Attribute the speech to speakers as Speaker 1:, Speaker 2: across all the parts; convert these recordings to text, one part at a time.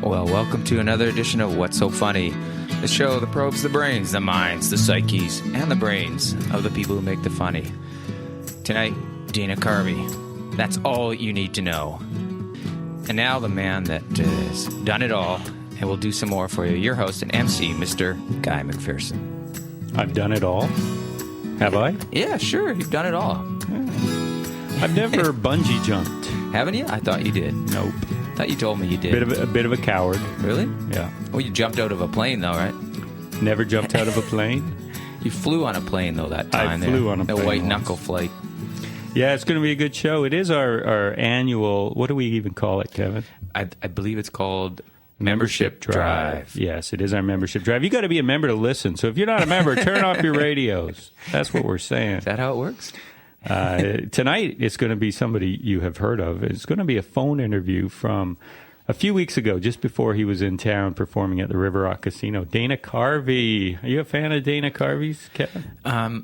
Speaker 1: Well, welcome to another edition of What's So Funny, the show that probes the brains, the minds, the psyches, and the brains of the people who make the funny. Tonight, Dana Carvey. That's all you need to know. And now the man that has done it all and will do some more for you, your host and MC, Mr. Guy McPherson.
Speaker 2: I've done it all? Have I?
Speaker 1: Yeah, sure, you've done it all.
Speaker 2: I've never bungee jumped.
Speaker 1: Haven't you? I thought you did.
Speaker 2: Nope.
Speaker 1: I thought you told me you did.
Speaker 2: A bit of a coward.
Speaker 1: Really?
Speaker 2: Yeah.
Speaker 1: Well, you jumped out of a plane, though, right?
Speaker 2: Never jumped out of a plane.
Speaker 1: You flew on a plane, though, that time.
Speaker 2: I flew on a plane.
Speaker 1: A white knuckle flight.
Speaker 2: Yeah, it's going to be a good show. It is our annual, what do we even call it, Kevin?
Speaker 1: I believe it's called Membership Drive.
Speaker 2: Yes, it is our membership drive. You got to be a member to listen. So if you're not a member, turn off your radios. That's what we're saying.
Speaker 1: Is that how it works?
Speaker 2: Tonight, it's going to be somebody you have heard of. It's going to be a phone interview from a few weeks ago, just before he was in town performing at the River Rock Casino. Dana Carvey. Are you a fan of Dana Carvey's, Kevin?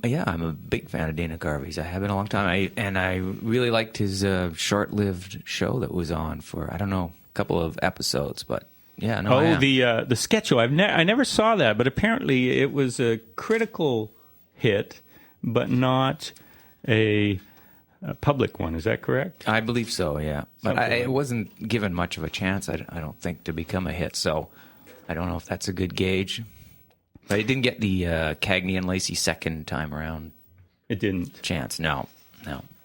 Speaker 1: Yeah, I'm a big fan of Dana Carvey's. I have been a long time. I really liked his short-lived show that was on for, I don't know, a couple of episodes, but yeah. No,
Speaker 2: the sketch show. I never saw that, but apparently it was a critical hit, but not a public one. Is that correct?
Speaker 1: I believe so, yeah. But it wasn't given much of a chance, I don't think, to become a hit, so I don't know if that's a good gauge. But it didn't get the Cagney and Lacey second time around.
Speaker 2: It didn't?
Speaker 1: Chance, no.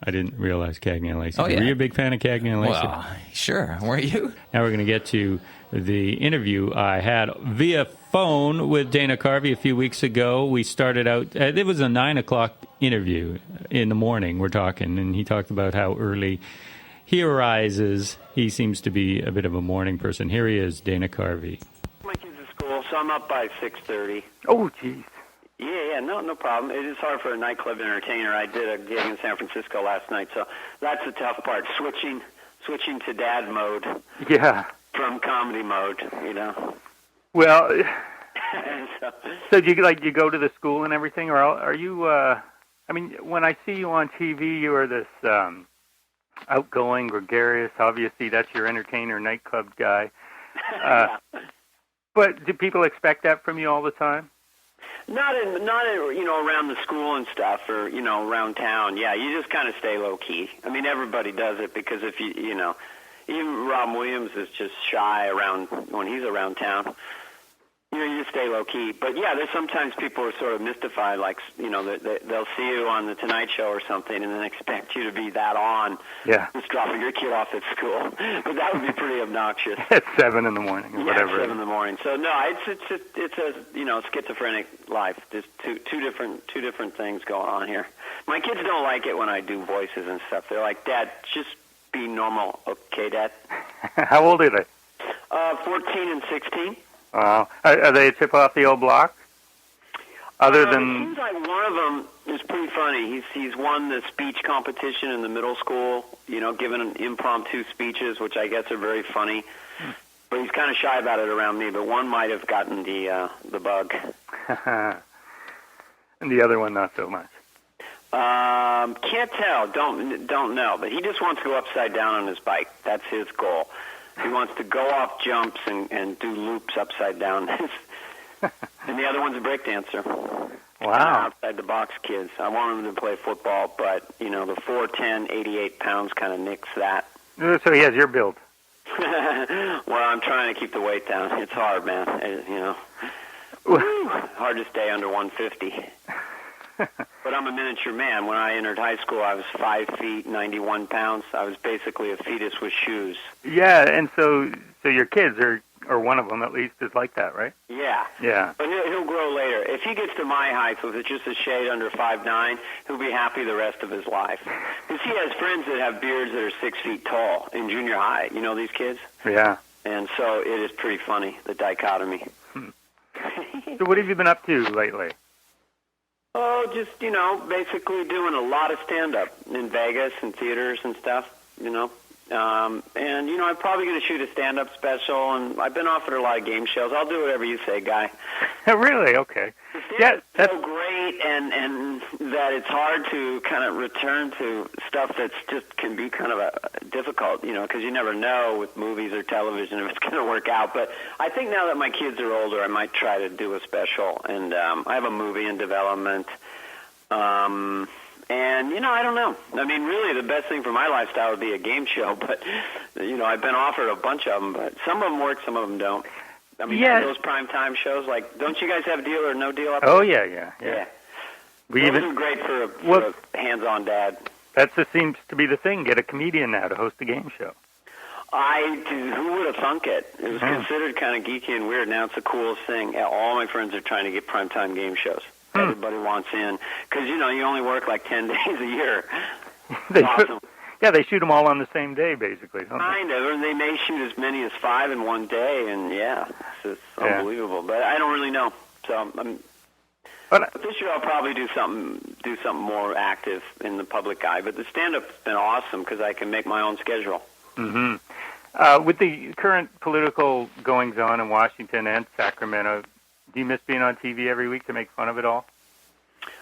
Speaker 2: I didn't realize Cagney and Lacey.
Speaker 1: Oh, yeah.
Speaker 2: Were you a big fan of Cagney and Lacey?
Speaker 1: Well, sure. Were you?
Speaker 2: Now we're going to get to the interview I had via phone with Dana Carvey a few weeks ago. We started out, it was a 9 o'clock interview in the morning, we're talking, and he talked about how early he arises. He seems to be a bit of a morning person. Here he is, Dana Carvey.
Speaker 3: My kids at school, so I'm up by 6:30.
Speaker 2: Oh, jeez.
Speaker 3: Yeah, no problem. It is hard for a nightclub entertainer. I did a gig in San Francisco last night, so that's the tough part, switching to dad mode.
Speaker 2: Yeah.
Speaker 3: From comedy mode, you know.
Speaker 2: Well,
Speaker 3: so
Speaker 2: do you go to the school and everything, or are you? I mean, when I see you on TV, you are this outgoing, gregarious. Obviously, that's your entertainer, nightclub guy.
Speaker 3: Yeah.
Speaker 2: But do people expect that from you all the time?
Speaker 3: Not in, around the school and stuff, or around town. Yeah, you just kind of stay low key. I mean, everybody does it because if even Rob Williams is just shy around when he's around town. You just stay low key. But yeah, there's sometimes people are sort of mystified, like they'll see you on the Tonight Show or something, and then expect you to be that on.
Speaker 2: Yeah.
Speaker 3: Just dropping your kid off at school. But that would be pretty obnoxious.
Speaker 2: At 7 in the morning or whatever.
Speaker 3: Yeah, 7 in the morning. So no, it's a schizophrenic life. There's two different things going on here. My kids don't like it when I do voices and stuff. They're like, Dad, just be normal, okay, Dad?
Speaker 2: How old are they?
Speaker 3: 14 and 16.
Speaker 2: Are they tip off the old block?
Speaker 3: It seems like one of them is pretty funny. He's won the speech competition in the middle school, giving impromptu speeches, which I guess are very funny. But he's kind of shy about it around me. But one might have gotten the bug.
Speaker 2: And the other one not so much.
Speaker 3: Can't tell. Don't know. But he just wants to go upside down on his bike. That's his goal. He wants to go off jumps and do loops upside down. And the other one's a break dancer.
Speaker 2: Wow.
Speaker 3: Outside the box kids. I want him to play football, but, the 4'10", 88 pounds kind of nicks that.
Speaker 2: So he has your build.
Speaker 3: Well, I'm trying to keep the weight down. It's hard, man. Hard to stay under 150. But I'm a miniature man. When I entered high school, I was 5 feet, 91 pounds. I was basically a fetus with shoes.
Speaker 2: Yeah, and so your kids are, or one of them at least, is like that, right?
Speaker 3: Yeah.
Speaker 2: Yeah.
Speaker 3: But he'll grow later. If he gets to my height, with just a shade under 5'9", he'll be happy the rest of his life. Because he has friends that have beards that are 6 feet tall in junior high. You know these kids?
Speaker 2: Yeah.
Speaker 3: And so it is pretty funny, the dichotomy.
Speaker 2: So what have you been up to lately?
Speaker 3: Oh, just, basically doing a lot of stand-up in Vegas and theaters and stuff, And, I'm probably going to shoot a stand-up special, and I've been offered a lot of game shows. I'll do whatever you say, Guy.
Speaker 2: Really? Okay.
Speaker 3: The stand-up's so great, and that it's hard to kind of return to stuff that's just can be kind of difficult, because you never know with movies or television if it's going to work out. But I think now that my kids are older, I might try to do a special. And I have a movie in development. And, I don't know. I mean, really, the best thing for my lifestyle would be a game show. But, I've been offered a bunch of them. But some of them work, some of them don't. I mean, those primetime shows, like, don't you guys have Deal or No Deal up there?
Speaker 2: Oh, yeah.
Speaker 3: Those are great for a hands-on dad.
Speaker 2: That seems to be the thing. Get a comedian now to host a game show.
Speaker 3: Who would have thunk it? It was considered kind of geeky and weird. Now it's the coolest thing. All my friends are trying to get primetime game shows. Everybody wants in. Because, you only work like 10 days a year. Awesome.
Speaker 2: They shoot them all on the same day, basically.
Speaker 3: Kind of. And they may shoot as many as 5 in one day. And, it's unbelievable. But I don't really know. So But this year I'll probably do something more active in the public eye. But the stand-up's been awesome because I can make my own schedule.
Speaker 2: Mm-hmm. With the current political goings-on in Washington and Sacramento, do you miss being on TV every week to make fun of it all?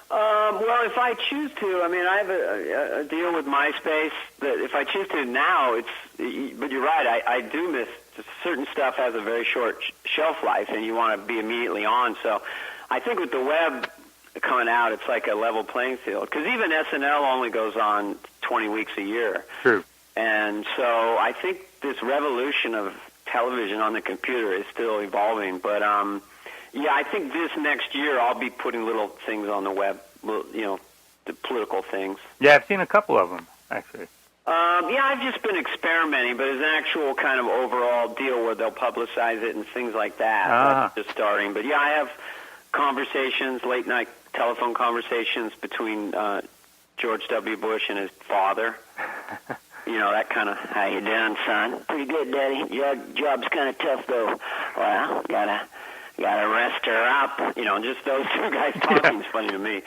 Speaker 3: Well, if I choose to, I mean, I have a deal with MySpace that if I choose to now, but you're right, I do miss certain stuff has a very short shelf life, and you want to be immediately on. So I think with the web coming out, it's like a level playing field. Because even SNL only goes on 20 weeks a year.
Speaker 2: True.
Speaker 3: And so I think this revolution of television on the computer is still evolving. But, I think this next year I'll be putting little things on the web, the political things.
Speaker 2: Yeah, I've seen a couple of them, actually.
Speaker 3: I've just been experimenting, but it's an actual kind of overall deal where they'll publicize it and things like that. That's just starting. But, I have conversations, late-night telephone conversations between George W. Bush and his father. That kind of, how you doing, son? Pretty good, Daddy. Your job's kind of tough, though. Well, gotta rest her up. Just those two guys talking is funny to me.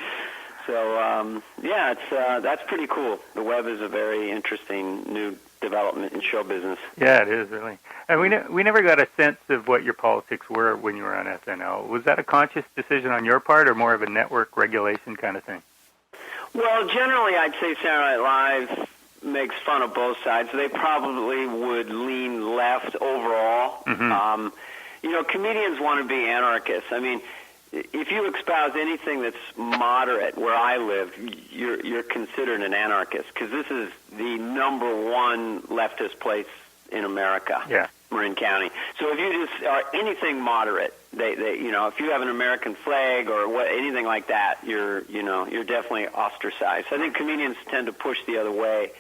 Speaker 3: So, that's pretty cool. The web is a very interesting new development in show business.
Speaker 2: Yeah, it is, really. And we never got a sense of what your politics were when you were on SNL. Was that a conscious decision on your part or more of a network regulation kind of thing?
Speaker 3: Well, generally, I'd say Saturday Night Live makes fun of both sides. They probably would lean left overall. Mm-hmm. Comedians want to be anarchists. I mean, if you espouse anything that's moderate where I live, you're considered an anarchist because this is the number one leftist place in America, Marin County. So if you just are anything moderate, they if you have an American flag or anything like that, you're definitely ostracized. I think comedians tend to push the other way.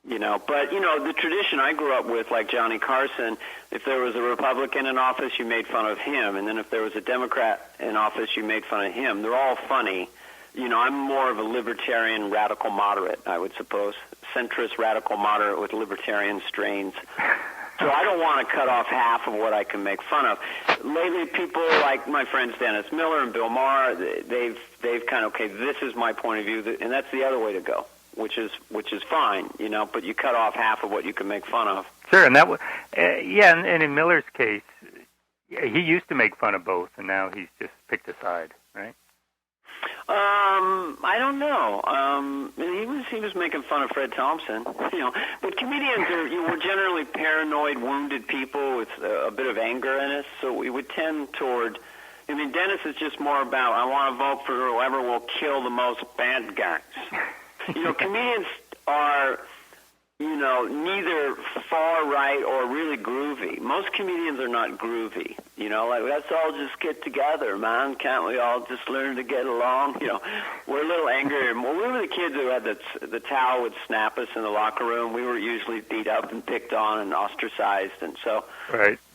Speaker 3: But, the tradition I grew up with, like Johnny Carson, if there was a Republican in office, you made fun of him. And then if there was a Democrat in office, you made fun of him. They're all funny. I'm more of a libertarian radical moderate, I would suppose. Centrist radical moderate with libertarian strains. So I don't want to cut off half of what I can make fun of. Lately, people like my friends Dennis Miller and Bill Maher, they've kind of, okay, this is my point of view, and that's the other way to go. Which is fine, but you cut off half of what you can make fun of.
Speaker 2: Sure, and and in Miller's case, he used to make fun of both, and now he's just picked a side, right?
Speaker 3: I don't know. He was making fun of Fred Thompson, But comedians we're generally paranoid, wounded people with a bit of anger in us, so we would tend toward. I mean, Dennis is just more about I want to vote for whoever will kill the most bad guys. Comedians are, neither far right or really groovy. Most comedians are not groovy. Let's all just get together, man. Can't we all just learn to get along? We're a little angry. When we were the kids who had the towel would snap us in the locker room, we were usually beat up and picked on and ostracized. And so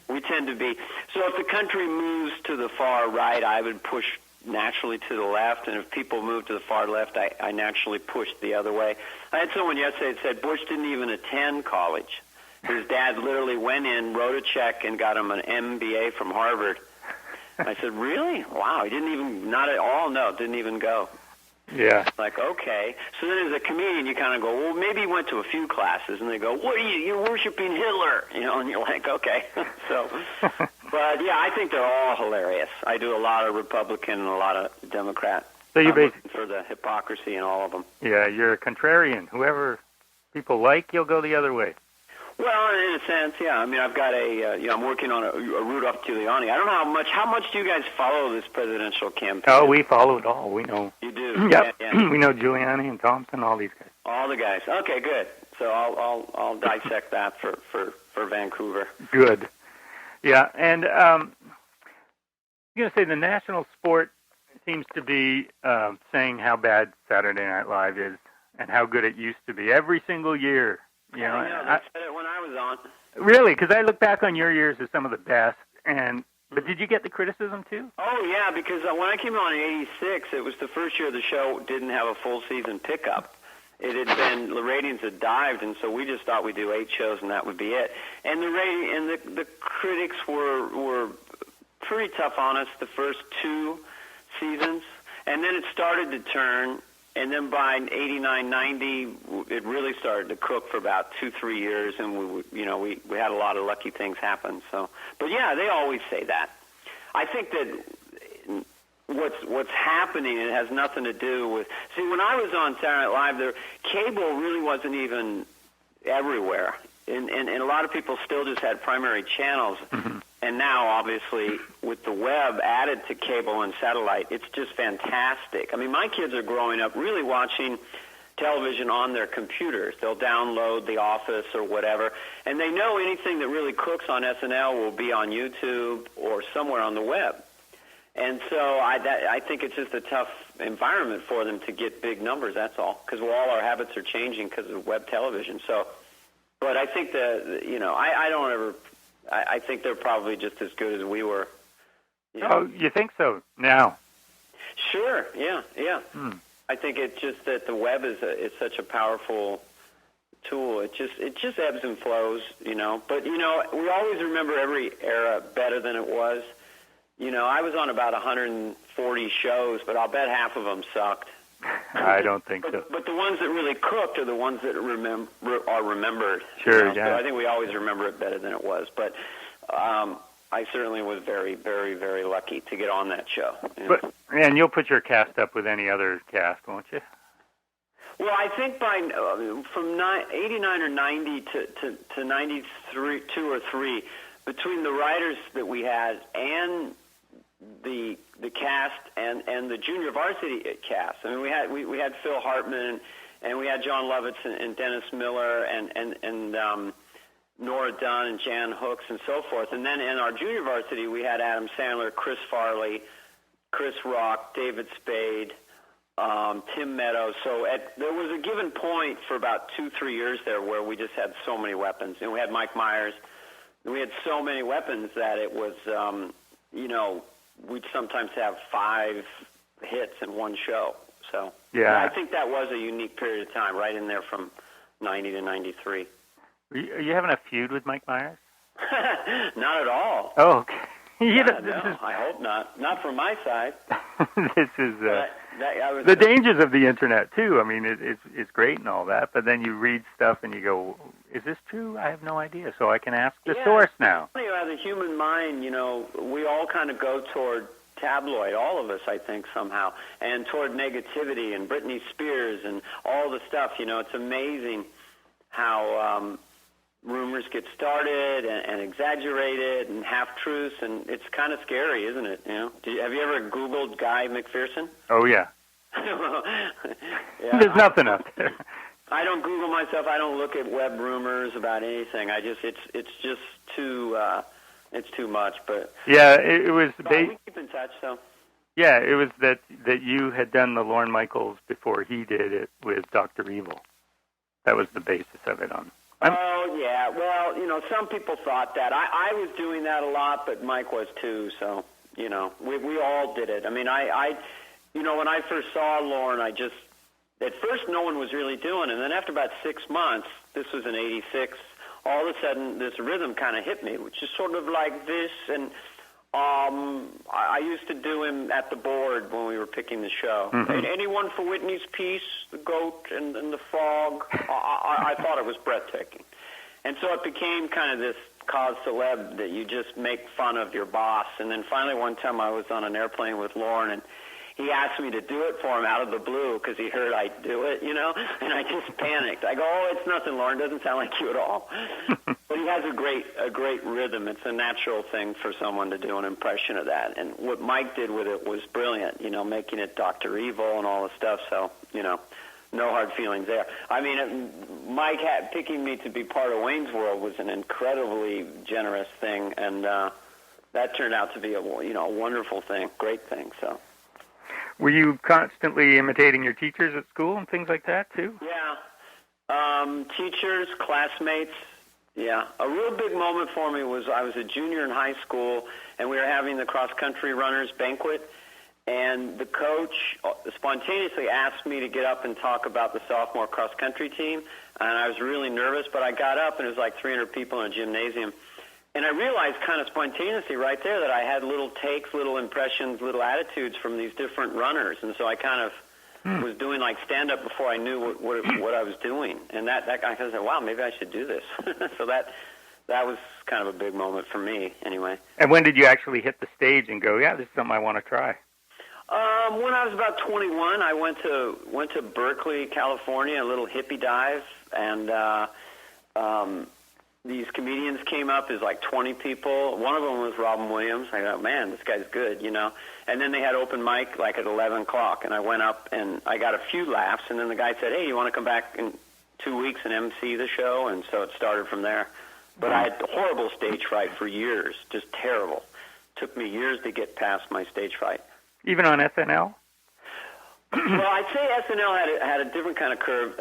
Speaker 3: we tend to be. So if the country moves to the far right, I would push naturally to the left, and if people move to the far left, I naturally push the other way. I had someone yesterday that said Bush didn't even attend college. His dad literally went in, wrote a check, and got him an MBA from Harvard. I said, really? Wow, he didn't even, not at all, no, didn't even go.
Speaker 2: Yeah.
Speaker 3: Like, okay. So then as a comedian, you kind of go, well, maybe he went to a few classes, and they go, what are you're worshiping Hitler, and you're like, okay. So, but, I think they're all hilarious. I do a lot of Republican and a lot of Democrat
Speaker 4: So you're
Speaker 3: I'm looking for the hypocrisy in all of them.
Speaker 4: Yeah, you're a contrarian. Whoever people like, you'll go the other way.
Speaker 3: Well, in a sense, yeah. I mean, I've got I'm working on a Rudolph Giuliani. I don't know how much do you guys follow this presidential campaign?
Speaker 4: Oh, we follow it all. We know.
Speaker 3: You do?
Speaker 4: Yep.
Speaker 3: Yeah.
Speaker 4: We know Giuliani and Thompson, all these guys.
Speaker 3: All the guys. Okay, good. So I'll dissect that for Vancouver.
Speaker 4: Good. Yeah, and I'm going to say the national sport seems to be saying how bad Saturday Night Live is and how good it used to be every single year. You know,
Speaker 3: I know. They said it when I was on.
Speaker 4: Really? Because I look back on your years as some of the best. But did you get the criticism too?
Speaker 3: Oh yeah, because when I came on in '86, it was the first year the show didn't have a full season pickup. It had been the ratings had dived, and so we just thought we'd do 8 shows and that would be it. And the critics were pretty tough on us the first 2 seasons, and then it started to turn. And then by '89, '90, it really started to cook for about 2-3 years, and we had a lot of lucky things happen. So, but yeah, they always say that. I think that what's happening, it has nothing to do with. See, when I was on Saturday Night Live, cable really wasn't even everywhere, and a lot of people still just had primary channels. Mm-hmm. And now, obviously, with the web added to cable and satellite, it's just fantastic. I mean, my kids are growing up really watching television on their computers. They'll download The Office or whatever, and they know anything that really cooks on SNL will be on YouTube or somewhere on the web. And so I think it's just a tough environment for them to get big numbers, that's all, because all our habits are changing because of web television. So, but I think I don't ever... I think they're probably just as good as we were.
Speaker 4: Oh, you think so now?
Speaker 3: Sure, yeah. I think it's just that the web is such a powerful tool. It just ebbs and flows, But, we always remember every era better than it was. I was on about 140 shows, but I'll bet half of them sucked.
Speaker 4: I don't think so.
Speaker 3: But the ones that really cooked are the ones that are remembered.
Speaker 4: Sure, yeah.
Speaker 3: So I think we always remember it better than it was. But I certainly was very, very, very lucky to get on that show.
Speaker 4: And you'll put your cast up with any other cast, won't you?
Speaker 3: Well, I think from 89 or 90 to 93, 2 or 3, between the writers that we had and the cast and the junior varsity cast. I mean, we had Phil Hartman and we had John Lovitz and Dennis Miller and Nora Dunn and Jan Hooks and so forth. And then in our junior varsity, we had Adam Sandler, Chris Farley, Chris Rock, David Spade, Tim Meadows. So there was a given point for about 2-3 years there where we just had so many weapons. And we had Mike Myers. We had so many weapons that it was, we'd sometimes have 5 hits in one show. So yeah, I think that was a unique period of time, right in there from 90 to 93.
Speaker 4: Are you having a feud with Mike Myers?
Speaker 3: Not at all.
Speaker 4: Oh, okay.
Speaker 3: No, I hope not. Not from my side.
Speaker 4: This is the dangers of the internet too. I mean, it's great and all that, but then you read stuff and you go, "Is this true? I have no idea." So I can ask the source now.
Speaker 3: As a human mind, we all kind of go toward tabloid, all of us, I think, somehow, and toward negativity and Britney Spears and all the stuff. It's amazing how rumors get started and exaggerated and half-truths, and it's kind of scary, isn't it? Have you ever Googled Guy McPherson?
Speaker 4: Oh, yeah.
Speaker 3: Yeah.
Speaker 4: There's nothing up there.
Speaker 3: I don't Google myself. I don't look at web rumors about anything. It's just too it's too much. But
Speaker 4: yeah, it was.
Speaker 3: We keep in touch, so.
Speaker 4: Yeah, it was that you had done the Lorne Michaels before he did it with Dr. Evil. That was the basis of it on.
Speaker 3: Oh, yeah. Well, some people thought that. I was doing that a lot, but Mike was too, so, we all did it. I mean, when I first saw Lorne, at first no one was really doing it, and then after about 6 months, this was in 86, all of a sudden this rhythm kind of hit me, which is sort of like this, and I used to do him at the board when we were picking the show. Mm-hmm. Anyone for Whitney's piece, the goat and the frog? I thought it was breathtaking. And so it became kind of this cause celeb that you just make fun of your boss. And then finally one time I was on an airplane with Lorne, and he asked me to do it for him out of the blue because he heard I'd do it, and I just panicked. I go, "Oh, it's nothing, Lorne. Doesn't sound like you at all." But he has a great rhythm. It's a natural thing for someone to do an impression of that. And what Mike did with it was brilliant, making it Dr. Evil and all the stuff. So, no hard feelings there. I mean, Mike picking me to be part of Wayne's World was an incredibly generous thing, and that turned out to be a wonderful thing, great thing. So,
Speaker 4: were you constantly imitating your teachers at school and things like that too?
Speaker 3: Yeah, teachers, classmates. Yeah, a real big moment for me was I was a junior in high school, and we were having the cross-country runners banquet. And the coach spontaneously asked me to get up and talk about the sophomore cross-country team. And I was really nervous, but I got up, and it was like 300 people in a gymnasium. And I realized kind of spontaneously right there that I had little takes, little impressions, little attitudes from these different runners. And so I kind of was doing like stand-up before I knew what I was doing. And that guy kind of said, wow, maybe I should do this. So that was kind of a big moment for me anyway.
Speaker 4: And when did you actually hit the stage and go, yeah, this is something I want to try?
Speaker 3: When I was about 21, I went to Berkeley, California, a little hippie dive, and these comedians came up. There's like 20 people. One of them was Robin Williams. I thought, man, this guy's good, And then they had open mic like at 11 o'clock, and I went up and I got a few laughs. And then the guy said, hey, you want to come back in 2 weeks and MC the show? And so it started from there. But I had horrible stage fright for years, just terrible. Took me years to get past my stage fright.
Speaker 4: Even on SNL?
Speaker 3: Well, I'd say SNL had a different kind of curve.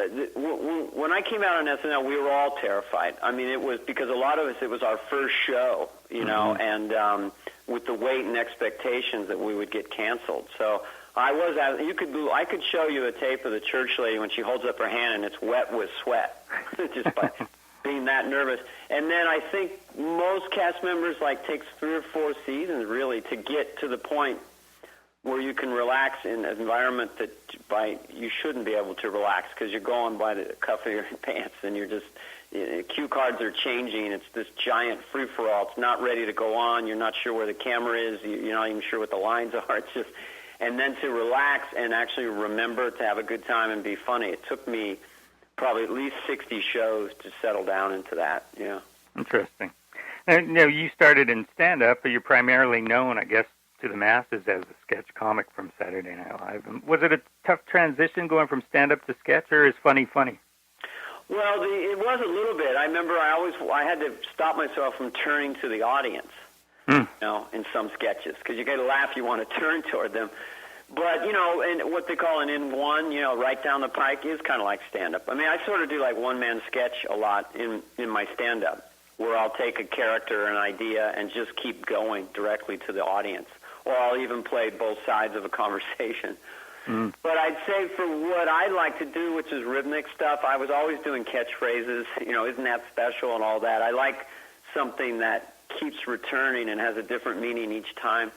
Speaker 3: When I came out on SNL, we were all terrified. I mean, it was because a lot of us, it was our first show, and with the weight and expectations that we would get canceled. So I could show you a tape of the church lady when she holds up her hand and it's wet with sweat, just by being that nervous. And then I think most cast members takes 3 or 4 seasons really to get to the point where you can relax in an environment that you shouldn't be able to relax because you're going by the cuff of your pants and you're just cue cards are changing. It's this giant free-for-all. It's not ready to go on. You're not sure where the camera is. You're not even sure what the lines are. It's just, and then to relax and actually remember to have a good time and be funny. It took me probably at least 60 shows to settle down into that. Yeah.
Speaker 4: Interesting. And, you started in stand-up, but you're primarily known, I guess, to the masses as a sketch comic from Saturday Night Live. Was it a tough transition going from stand-up to sketch, or is funny?
Speaker 3: Well, it was a little bit. I remember I had to stop myself from turning to the audience, in some sketches, because you get a laugh, you want to turn toward them. But, and what they call an in-one, right down the pike is kind of like stand-up. I mean, I sort of do like one-man sketch a lot in my stand-up, where I'll take a character, an idea, and just keep going directly to the audience. Or I'll even play both sides of a conversation. But I'd say for what I like to do, which is rhythmic stuff, I was always doing catchphrases, isn't that special and all that. I like something that keeps returning and has a different meaning each time.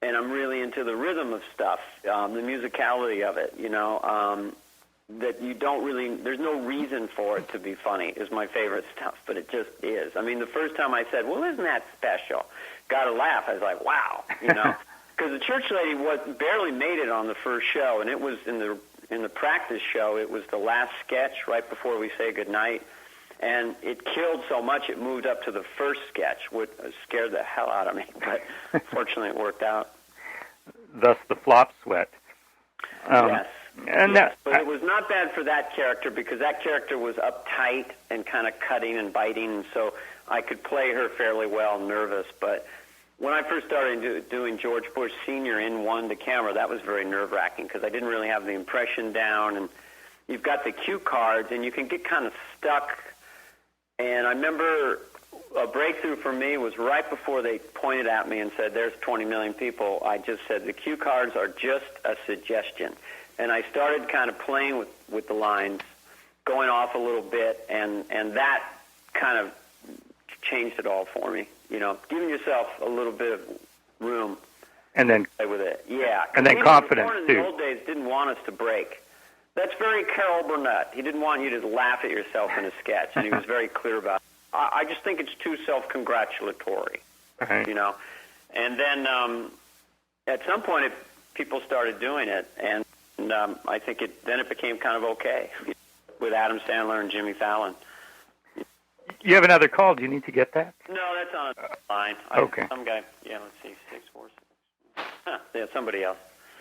Speaker 3: And I'm really into the rhythm of stuff, the musicality of it, that you don't really, there's no reason for it to be funny is my favorite stuff, but it just is. I mean, the first time I said, well, isn't that special? Got a laugh. I was like, wow, because the church lady barely made it on the first show, and it was in the practice show. It was the last sketch right before we say goodnight, and it killed so much it moved up to the first sketch, which scared the hell out of me. But fortunately, it worked out.
Speaker 4: Thus, the flop sweat.
Speaker 3: Yes. But it was not bad for that character because that character was uptight and kind of cutting and biting, and so I could play her fairly well, nervous. But when I first started doing George Bush Sr. in one to camera, that was very nerve-wracking because I didn't really have the impression down, and you've got the cue cards, and you can get kind of stuck. And I remember a breakthrough for me was right before they pointed at me and said, there's 20 million people. I just said, the cue cards are just a suggestion. And I started kind of playing with the lines, going off a little bit, and that kind of changed it all for me. Giving yourself a little bit of room
Speaker 4: and then
Speaker 3: play with it. Yeah.
Speaker 4: And then confidence,
Speaker 3: Lorne in
Speaker 4: too.
Speaker 3: the old days didn't want us to break. That's very Carol Burnett. He didn't want you to laugh at yourself in a sketch, and he was very clear about it. I just think it's too self-congratulatory,
Speaker 4: right.
Speaker 3: And then at some point people started doing it, and I think then it became kind of okay with Adam Sandler and Jimmy Fallon.
Speaker 4: You have another call. Do you need to get that?
Speaker 3: No, that's on a line.
Speaker 4: Okay.
Speaker 3: Some guy. Yeah, let's see, 646. Yeah, somebody else.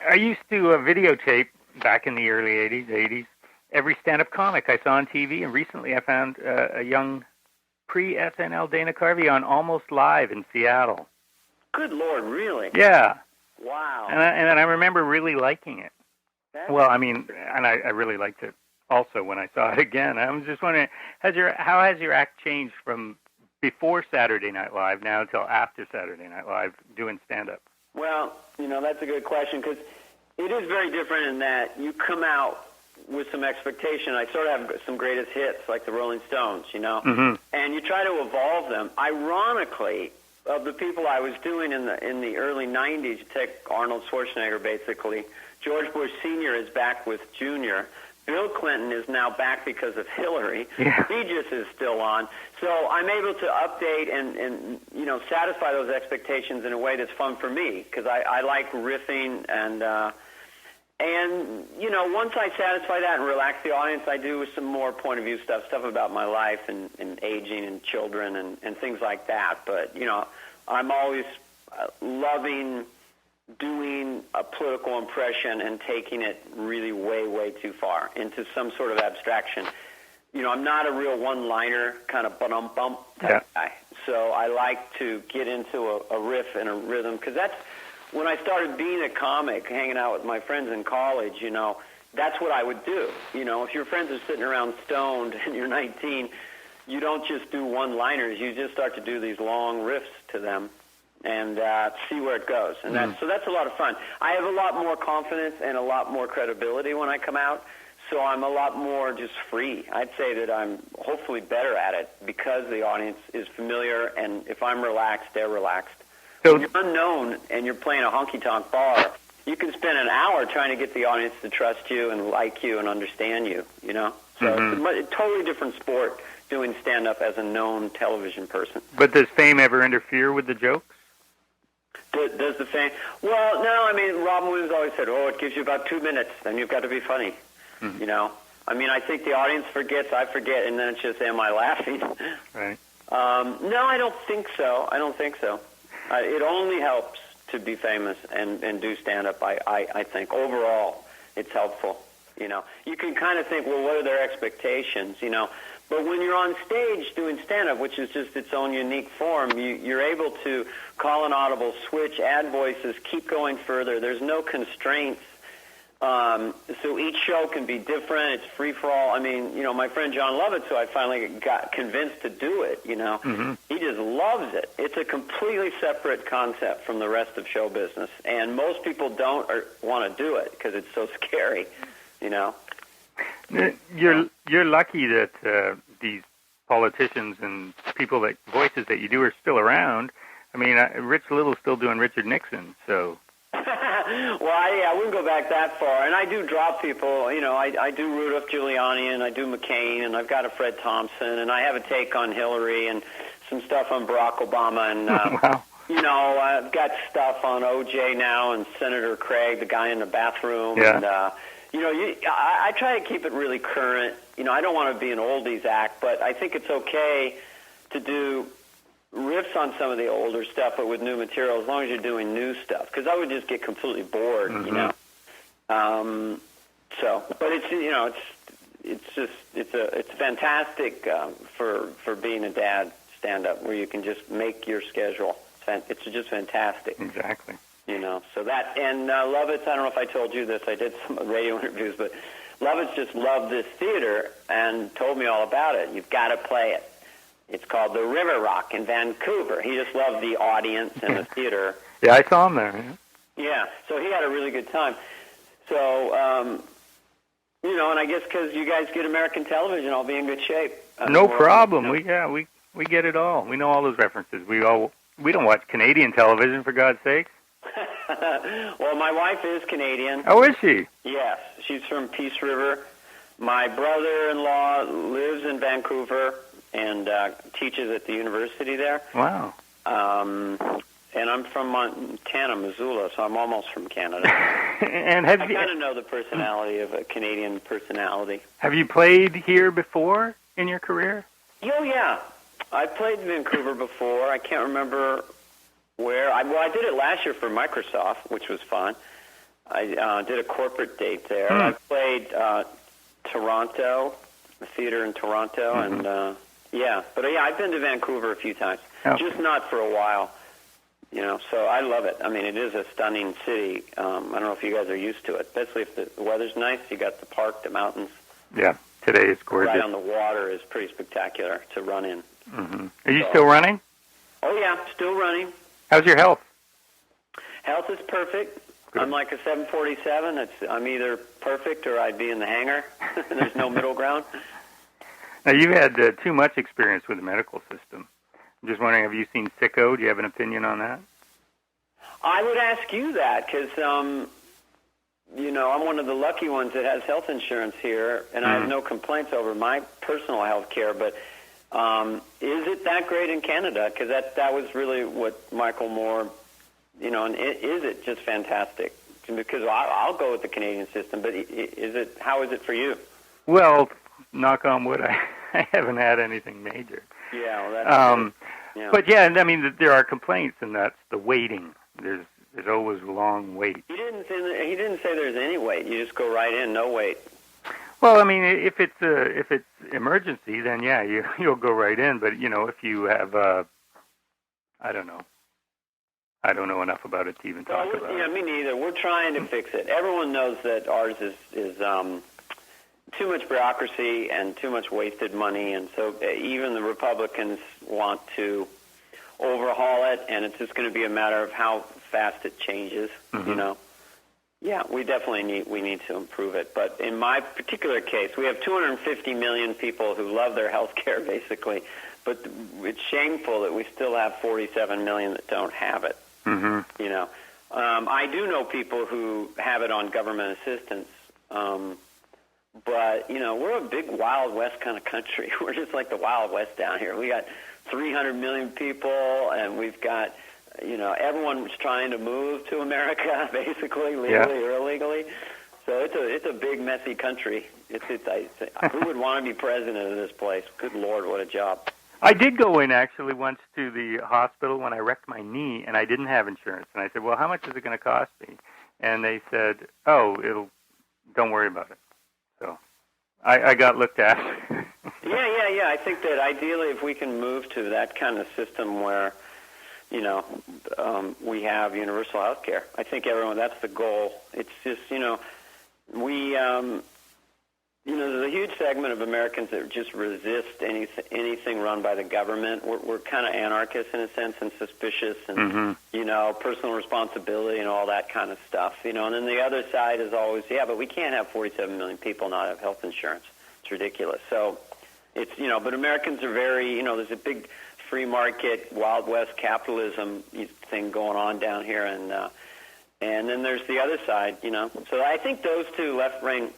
Speaker 4: I used to videotape back in the early 80s, every stand-up comic I saw on TV, and recently I found a young pre-SNL Dana Carvey on Almost Live in Seattle.
Speaker 3: Good Lord, really?
Speaker 4: Yeah.
Speaker 3: Wow.
Speaker 4: And I remember really liking it. Well, I mean, and I really liked it also when I saw it again. I was just wondering, how has your act changed from before Saturday Night Live now till after Saturday Night Live doing stand-up?
Speaker 3: Well, that's a good question, because it is very different in that you come out with some expectation. I sort of have some greatest hits, like the Rolling Stones,
Speaker 4: Mm-hmm.
Speaker 3: and you try to evolve them. Ironically, of the people I was doing in the early 90s, you take Arnold Schwarzenegger, basically. George Bush Sr. is back with Jr. Bill Clinton is now back because of Hillary.
Speaker 4: Yeah.
Speaker 3: Regis is still on. So I'm able to update and satisfy those expectations in a way that's fun for me, because I like riffing and once I satisfy that and relax the audience, I do some more point of view stuff about my life and aging and children and things like that. But, I'm always loving doing a political impression and taking it really way, way too far into some sort of abstraction. I'm not a real one-liner kind of bump type guy. So I like to get into a riff and a rhythm, because that's when I started being a comic, hanging out with my friends in college, that's what I would do. If your friends are sitting around stoned and you're 19, you don't just do one-liners. You just start to do these long riffs to them and see where it goes. And that's a lot of fun. I have a lot more confidence and a lot more credibility when I come out, so I'm a lot more just free. I'd say that I'm hopefully better at it because the audience is familiar, and if I'm relaxed, they're relaxed.
Speaker 4: So,
Speaker 3: when you're unknown and you're playing a honky-tonk bar, you can spend an hour trying to get the audience to trust you and like you and understand you, So it's a totally different sport doing stand-up as a known television person.
Speaker 4: But does fame ever interfere with the jokes?
Speaker 3: Does the fame? Well, no, I mean, Robin Williams always said, it gives you about 2 minutes, then you've got to be funny, I mean, I think the audience forgets, I forget, and then it's just, am I laughing?
Speaker 4: Right.
Speaker 3: No, I don't think so. It only helps to be famous and do stand-up, I think. Overall, it's helpful, You can kind of think, well, what are their expectations, But when you're on stage doing stand-up, which is just its own unique form, you're able to call an audible switch, add voices, keep going further. There's no constraints. So each show can be different. It's free-for-all. I mean, my friend John Lovitz, who I finally got convinced to do it, he just loves it. It's a completely separate concept from the rest of show business. And most people don't want to do it because it's so scary,
Speaker 4: You're lucky that these politicians and people voices that you do are still around. I mean, Rich Little's still doing Richard Nixon, so.
Speaker 3: Well, I wouldn't go back that far. And I do drop people. I do Rudolph Giuliani, and I do McCain, and I've got a Fred Thompson, and I have a take on Hillary and some stuff on Barack Obama. And,
Speaker 4: wow.
Speaker 3: I've got stuff on O.J. now and Senator Craig, the guy in the bathroom.
Speaker 4: Yeah.
Speaker 3: And, I try to keep it really current. I don't want to be an oldies act, but I think it's okay to do riffs on some of the older stuff, but with new material, as long as you're doing new stuff. Because I would just get completely bored, but it's fantastic for being a dad stand-up, where you can just make your schedule. It's just fantastic.
Speaker 4: Exactly.
Speaker 3: So that, and Lovitz, I don't know if I told you this, I did some radio interviews, but Lovitz just loved this theater and told me all about it. You've got to play it. It's called the River Rock in Vancouver. He just loved the audience and the theater.
Speaker 4: Yeah, I saw him there.
Speaker 3: Yeah, so he had a really good time. So, and I guess because you guys get American television, I'll be in good shape.
Speaker 4: No problem. We get it all. We know all those references. We don't watch Canadian television, for God's sakes.
Speaker 3: Well, my wife is Canadian.
Speaker 4: Oh, is she?
Speaker 3: Yes, she's from Peace River. My brother-in-law lives in Vancouver and teaches at the university there.
Speaker 4: Wow.
Speaker 3: And I'm from Montana, Missoula, so I'm almost from Canada.
Speaker 4: And
Speaker 3: I kind of know the personality of a Canadian personality.
Speaker 4: Have you played here before in your career?
Speaker 3: Oh, yeah. I've played in Vancouver before. I can't remember where. I did it last year for Microsoft, which was fun. I did a corporate date there. I played Toronto, the theater in Toronto, and I've been to Vancouver a few times, just not for a while. So I love it. I mean, it is a stunning city. I don't know if you guys are used to it, especially if the weather's nice. You got the park, the mountains.
Speaker 4: Yeah, today is gorgeous.
Speaker 3: Right on the water is pretty spectacular to run in.
Speaker 4: Mm-hmm. Are you still running?
Speaker 3: Oh, yeah, still running.
Speaker 4: How's your health?
Speaker 3: Health is perfect. Good. I'm like a 747. I'm either perfect or I'd be in the hangar. There's no middle ground.
Speaker 4: Now, you've had too much experience with the medical system. I'm just wondering, have you seen Sicko? Do you have an opinion on that?
Speaker 3: I would ask you that because, I'm one of the lucky ones that has health insurance here, and I have no complaints over my personal health care, but is it that great in Canada? Because that was really what Michael Moore, and is it just fantastic? Because I'll go with the Canadian system, but how is it for you?
Speaker 4: Well, knock on wood, I haven't had anything major.
Speaker 3: Yeah, well, that's good. Yeah.
Speaker 4: But yeah, I mean, there are complaints, and that's the waiting. There's always a long wait.
Speaker 3: He didn't say there's any wait. You just go right in, no wait.
Speaker 4: Well, I mean, if it's emergency, then yeah, you'll go right in. But if you have, I don't know enough about it to even talk about it.
Speaker 3: Yeah, me neither. We're trying to fix it. Everyone knows that ours is too much bureaucracy and too much wasted money, and so even the Republicans want to overhaul it, and it's just going to be a matter of how fast it changes. Yeah, we definitely need to improve it. But in my particular case, we have 250 million people who love their health care, basically, but it's shameful that we still have 47 million that don't have it. I do know people who have it on government assistance. But, we're a big Wild West kind of country. We're just like the Wild West down here. We got 300 million people, and we've got, everyone's trying to move to America, basically, legally or illegally. So it's a big, messy country. Who would want to be president of this place? Good Lord, what a job.
Speaker 4: I did go in, actually, once to the hospital when I wrecked my knee, and I didn't have insurance. And I said, well, how much is it going to cost me? And they said, don't worry about it. So I got looked at.
Speaker 3: Yeah. I think that ideally if we can move to that kind of system where, we have universal health care. I think that's the goal. It's just, there's a huge segment of Americans that just resist anything run by the government. We're kind of anarchists in a sense and suspicious and, personal responsibility and all that kind of stuff, And then the other side is always, but we can't have 47 million people not have health insurance. It's ridiculous. So it's, but Americans are very, there's a big free market, Wild West capitalism thing going on down here. And then there's the other side, So I think those two, left brain,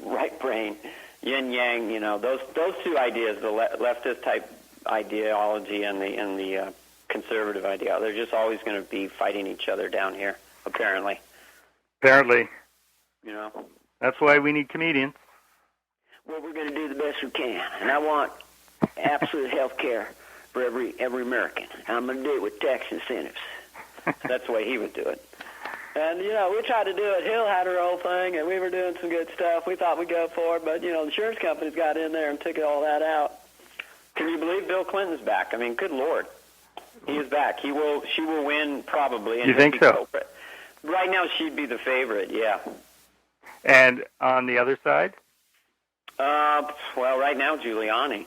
Speaker 3: right brain, yin yang, those two ideas, the leftist type ideology and the conservative idea, they're just always going to be fighting each other down here. Apparently.
Speaker 4: That's why we need comedians.
Speaker 3: Well, we're going to do the best we can, and I want absolute health care for every American. I'm going to do it with tax incentives. That's the way he would do it. And, we tried to do it. Hill had her whole thing, and we were doing some good stuff. We thought we'd go for it, but, the insurance companies got in there and took all that out. Can you believe Bill Clinton's back? I mean, good Lord. He is back. She will win probably. And
Speaker 4: you think so?
Speaker 3: Right now, she'd be the favorite, yeah.
Speaker 4: And on the other side?
Speaker 3: Well, right now, Giuliani.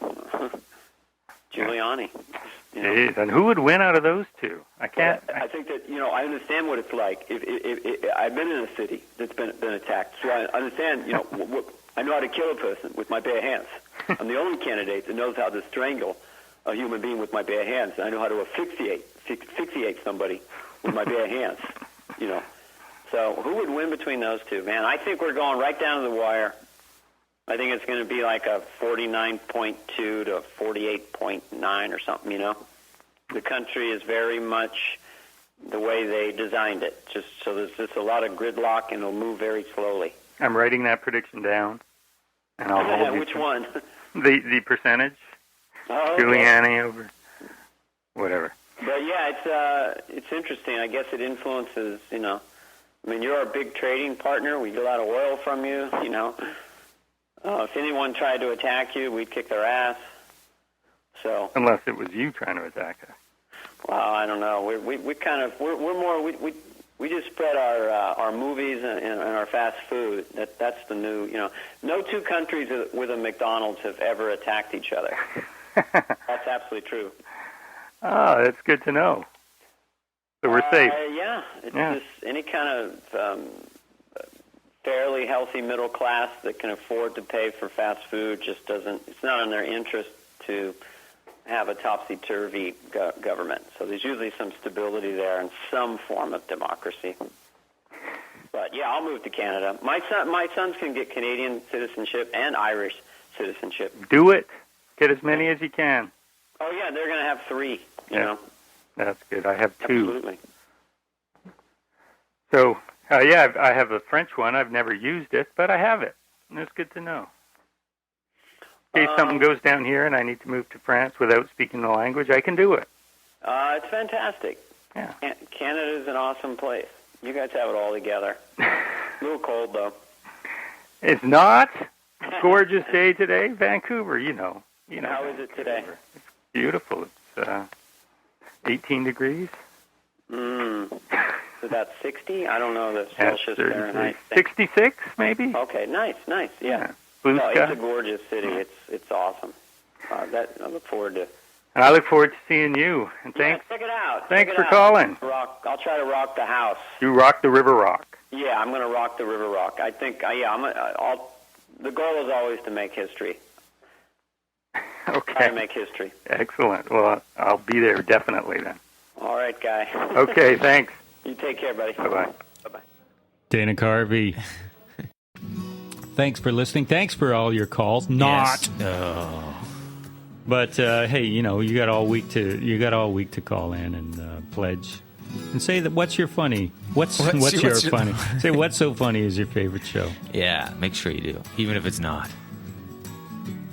Speaker 3: Giuliani.
Speaker 4: Jeez, and who would win out of those two? I can't.
Speaker 3: I think that I understand what it's like. If I've been in a city that's been attacked, so I understand. I know how to kill a person with my bare hands. I'm the only candidate that knows how to strangle a human being with my bare hands. I know how to asphyxiate somebody with my bare hands. So who would win between those two, man? I think we're going right down to the wire. I think it's going to be like a 49.2 to 48.9 or something, The country is very much, the way they designed it. Just so there's just a lot of gridlock, and it'll move very slowly.
Speaker 4: I'm writing that prediction down, and I'll hold you
Speaker 3: Which
Speaker 4: to
Speaker 3: one?
Speaker 4: the percentage.
Speaker 3: Oh, okay.
Speaker 4: Guiliani over whatever.
Speaker 3: But yeah, it's interesting. I guess it influences. I mean, you're our big trading partner. We get a lot of oil from you. If anyone tried to attack you, we'd kick their ass. So
Speaker 4: Unless it was you trying to attack us.
Speaker 3: well, I don't know. We're more we just spread our movies and our fast food. That's the new. No two countries with a McDonald's have ever attacked each other. That's absolutely true.
Speaker 4: Oh, that's good to know. So we're safe.
Speaker 3: Yeah, it's just any kind of fairly healthy middle class that can afford to pay for fast food just doesn't. It's not in their interest to have a topsy-turvy government. So there's usually some stability there and some form of democracy. But yeah, I'll move to Canada. My sons can get Canadian citizenship and Irish citizenship.
Speaker 4: Do it. Get as many as you can.
Speaker 3: Oh yeah, they're going to have 3. You know.
Speaker 4: That's good. I have 2.
Speaker 3: Absolutely.
Speaker 4: So, I have a French one. I've never used it, but I have it. And it's good to know. In case something goes down here and I need to move to France without speaking the language, I can do it.
Speaker 3: It's fantastic.
Speaker 4: Yeah.
Speaker 3: Canada's an awesome place. You guys have it all together. A little cold, though.
Speaker 4: It's not. Gorgeous day today. Vancouver, you know.
Speaker 3: How is it today?
Speaker 4: It's beautiful. It's 18 degrees.
Speaker 3: So that's 60? I don't know the Celsius Fahrenheit thing.
Speaker 4: 66, maybe?
Speaker 3: Okay, nice. Yeah.
Speaker 4: Blue
Speaker 3: No,
Speaker 4: sky.
Speaker 3: it's a gorgeous city. It's awesome. I look forward to.
Speaker 4: And I look forward to seeing you. And thanks.
Speaker 3: Yeah, check it out.
Speaker 4: Thanks for calling.
Speaker 3: I'll try to rock the house.
Speaker 4: You rock the River Rock.
Speaker 3: Yeah, I'm going to rock the River Rock. I think. The goal is always to make history.
Speaker 4: Okay.
Speaker 3: Try to make history.
Speaker 4: Excellent. Well, I'll be there definitely then.
Speaker 3: All right, guy.
Speaker 4: Okay, thanks.
Speaker 3: You take care, buddy.
Speaker 4: Bye-bye.
Speaker 3: Bye-bye.
Speaker 2: Dana Carvey. Thanks for listening. Thanks for all your calls. Not.
Speaker 1: Yes. Oh.
Speaker 2: But hey, you got all week to call in and pledge and say that what's your funny. What's your funny? Say what's so funny is your favorite show.
Speaker 1: Yeah, make sure you do, even if it's not.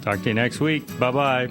Speaker 2: Talk to you next week. Bye-bye.